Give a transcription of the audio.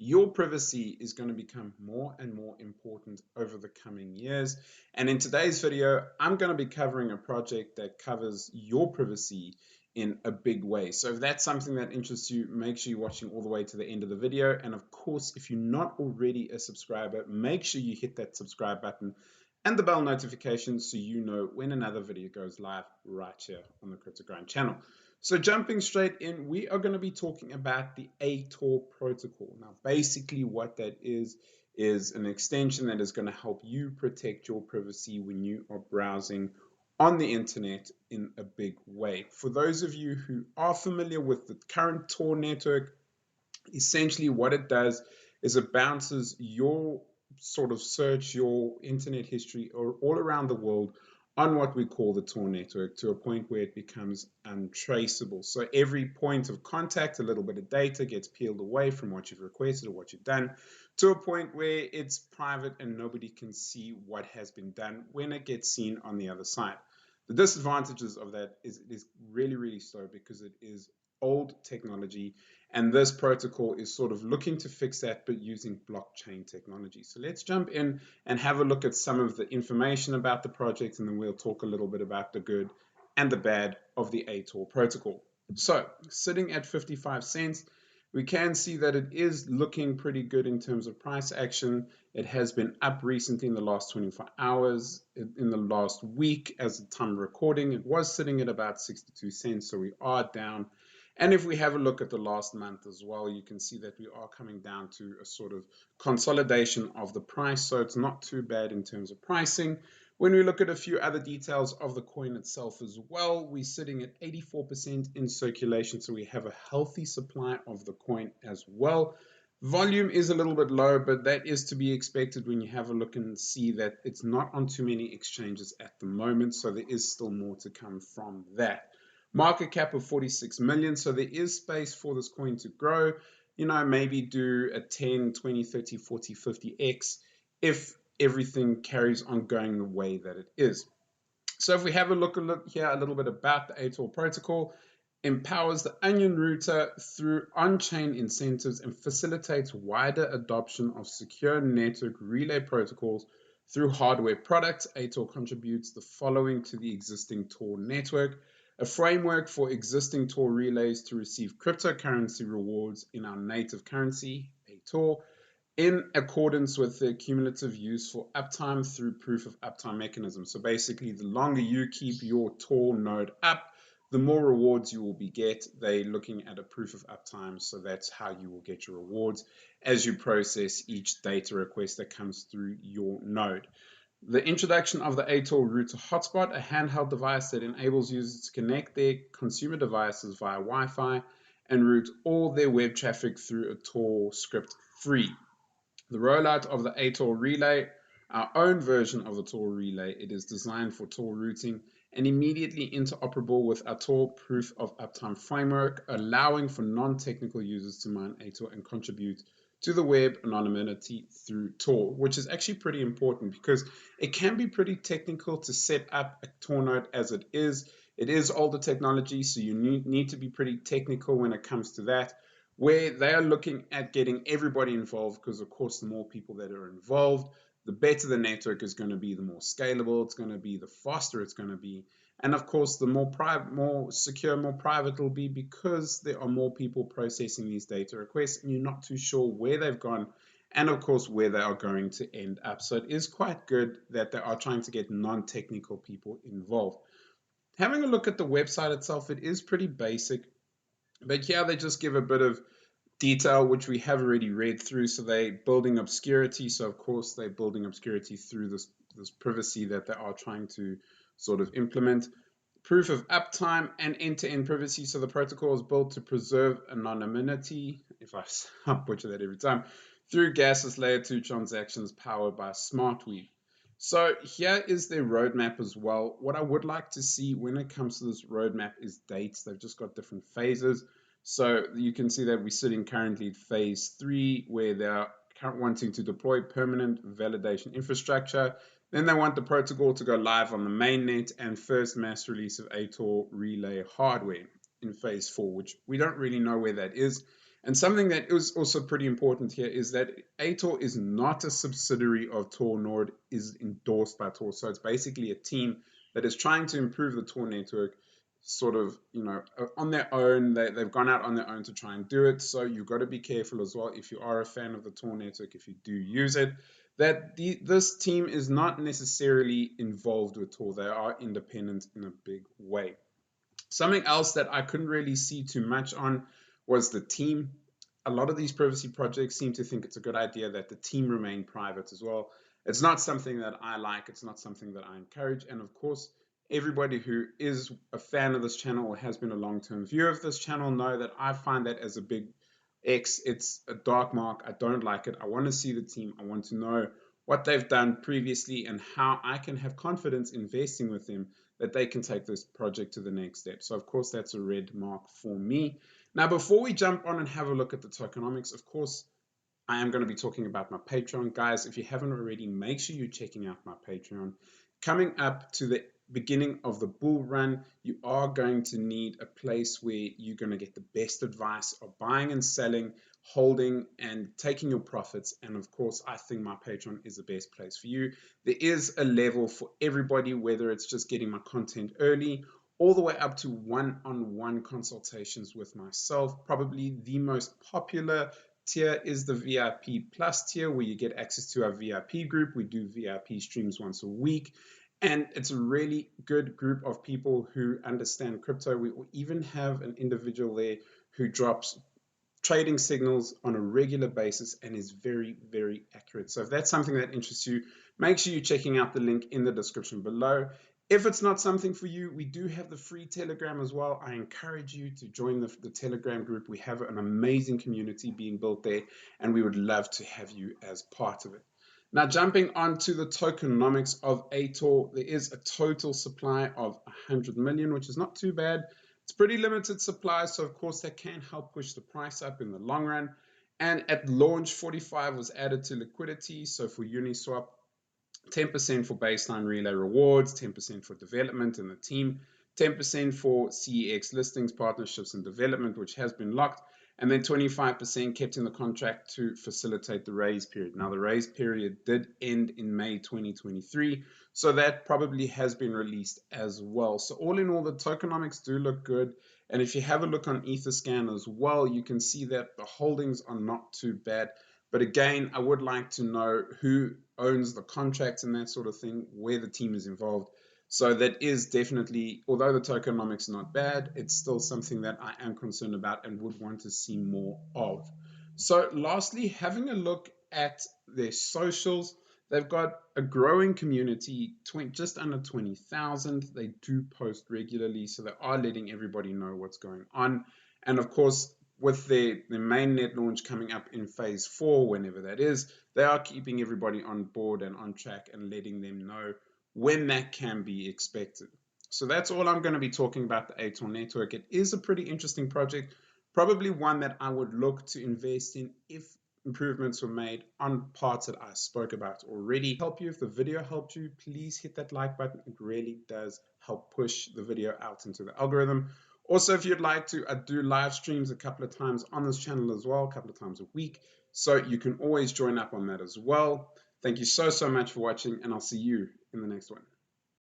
Your privacy is going to become more and more important over the coming years. And in today's video, I'm going to be covering a project that covers your privacy in a big way. So if that's something that interests you, make sure you're watching all the way to the end of the video. And of course, if you're not already a subscriber, make sure you hit that subscribe button and the bell notification so you know when another video goes live right here on the Crypto Grind channel. So jumping straight in, we are going to be talking about the ATOR protocol. Now, basically what that is an extension that is going to help you protect your privacy when you are browsing on the internet in a big way. For those of you who are familiar with the current Tor network, essentially what it does is it bounces your sort of search, your internet history or all around the world on what we call the Tor network to a point where it becomes untraceable. So every point of contact, a little bit of data gets peeled away from what you've requested or what you've done to a point where it's private and nobody can see what has been done when it gets seen on the other side. The disadvantages of that is it is really, really slow because it is old technology, and this protocol is sort of looking to fix that but using blockchain technology. So let's jump in and have a look at some of the information about the project, and then we'll talk a little bit about the good and the bad of the ATOR protocol. So sitting at 55 cents, we can see that it is looking pretty good in terms of price action. It has been up recently in the last 24 hours. In the last week, as the time of recording, it was sitting at about 62 cents, so we are down. And if we have a look at the last month as well, you can see that we are coming down to a sort of consolidation of the price. So it's not too bad in terms of pricing. When we look at a few other details of the coin itself as well, we're sitting at 84% in circulation. So we have a healthy supply of the coin as well. Volume is a little bit low, but that is to be expected when you have a look and see that it's not on too many exchanges at the moment. So there is still more to come from that. Market cap of 46 million. So there is space for this coin to grow, maybe do a 10, 20, 30, 40, 50x if everything carries on going the way that it is. So if we have a look here a little bit about the ATOR protocol, empowers the Onion router through on-chain incentives and facilitates wider adoption of secure network relay protocols through hardware products. ATOR contributes the following to the existing Tor network: a framework for existing Tor relays to receive cryptocurrency rewards in our native currency, ATOR, in accordance with the cumulative useful uptime through proof of uptime mechanism. So basically, the longer you keep your Tor node up, the more rewards you will get. They're looking at a proof of uptime, so that's how you will get your rewards as you process each data request that comes through your node. The introduction of the ATOR Router Hotspot, a handheld device that enables users to connect their consumer devices via Wi-Fi and route all their web traffic through a Tor script free. The rollout of the ATOR Relay, our own version of the Tor Relay. It is designed for Tor routing and immediately interoperable with our Tor Proof of Uptime framework, allowing for non-technical users to mine ATOR and contribute to the web anonymity through Tor, which is actually pretty important because it can be pretty technical to set up a Tor node as it is. It is older technology, so you need to be pretty technical when it comes to that, where they are looking at getting everybody involved because, of course, the more people that are involved, the better the network is going to be, the more scalable it's going to be, the faster it's going to be. And of course, the more private, more secure, more private it'll be because there are more people processing these data requests and you're not too sure where they've gone and of course where they are going to end up. So it is quite good that they are trying to get non-technical people involved. Having a look at the website itself, it is pretty basic, but yeah, they just give a bit of detail, which we have already read through. So they're building obscurity. So of course they're building obscurity through this privacy that they are trying to sort of implement. Proof of uptime and end-to-end privacy. So the protocol is built to preserve anonymity, if I butcher that every time, through gaseous layer 2 transactions powered by SmartWeave. So here is their roadmap as well. What I would like to see when it comes to this roadmap is dates. They've just got different phases. So you can see that we're sitting currently at phase 3, where they're wanting to deploy permanent validation infrastructure. Then they want the protocol to go live on the mainnet and first mass release of ATOR relay hardware in phase 4, which we don't really know where that is. And something that is also pretty important here is that ATOR is not a subsidiary of Tor, nor is endorsed by Tor. So it's basically a team that is trying to improve the Tor network sort of, on their own. They've gone out on their own to try and do it. So you've got to be careful as well if you are a fan of the Tor network, if you do use it, that this team is not necessarily involved with Tor. They are independent in a big way. Something else that I couldn't really see too much on was the team. A lot of these privacy projects seem to think it's a good idea that the team remain private as well. It's not something that I like, it's not something that I encourage. And of course, everybody who is a fan of this channel or has been a long-term viewer of this channel know that I find that as a big X. It's a dark mark. I don't like it. I want to see the team. I want to know what they've done previously and how I can have confidence investing with them that they can take this project to the next step. So of course that's a red mark for me. Now before we jump on and have a look at the tokenomics, of course I am going to be talking about my Patreon. Guys, if you haven't already, make sure you're checking out my Patreon. Coming up to the beginning of the bull run, you are going to need a place where you're going to get the best advice of buying and selling, holding and taking your profits. And of course, I think my Patreon is the best place for you. There is a level for everybody, whether it's just getting my content early all the way up to one-on-one consultations with myself. Probably the most popular tier is the VIP Plus tier, where you get access to our VIP group. We do VIP streams once a week. And it's a really good group of people who understand crypto. We even have an individual there who drops trading signals on a regular basis and is very, very accurate. So if that's something that interests you, make sure you're checking out the link in the description below. If it's not something for you, we do have the free Telegram as well. I encourage you to join the Telegram group. We have an amazing community being built there, and we would love to have you as part of it. Now, jumping on to the tokenomics of ATOR, there is a total supply of 100 million, which is not too bad. It's pretty limited supply, so of course that can help push the price up in the long run. And at launch, 45 was added to liquidity. So for Uniswap, 10% for baseline relay rewards, 10% for development and the team, 10% for CEX listings, partnerships, and development, which has been locked, and then 25% kept in the contract to facilitate the raise period. Now, the raise period did end in May 2023, so that probably has been released as well. So all in all, the tokenomics do look good. And if you have a look on Etherscan as well, you can see that the holdings are not too bad. But again, I would like to know who owns the contracts and that sort of thing, where the team is involved. So that is definitely, although the tokenomics are not bad, it's still something that I am concerned about and would want to see more of. So lastly, having a look at their socials, they've got a growing community, just under 20,000. They do post regularly, so they are letting everybody know what's going on. And of course, with their mainnet launch coming up in phase 4, whenever that is, they are keeping everybody on board and on track and letting them know when that can be expected. So that's all I'm going to be talking about the ATOR network. It is a pretty interesting project, probably one that I would look to invest in if improvements were made on parts that I spoke about already. Help you. If the video helped you, please hit that like button. It really does help push the video out into the algorithm. Also, if you'd like to, I do live streams a couple of times on this channel as well, a couple of times a week. So you can always join up on that as well. Thank you so much for watching, and I'll see you in the next one.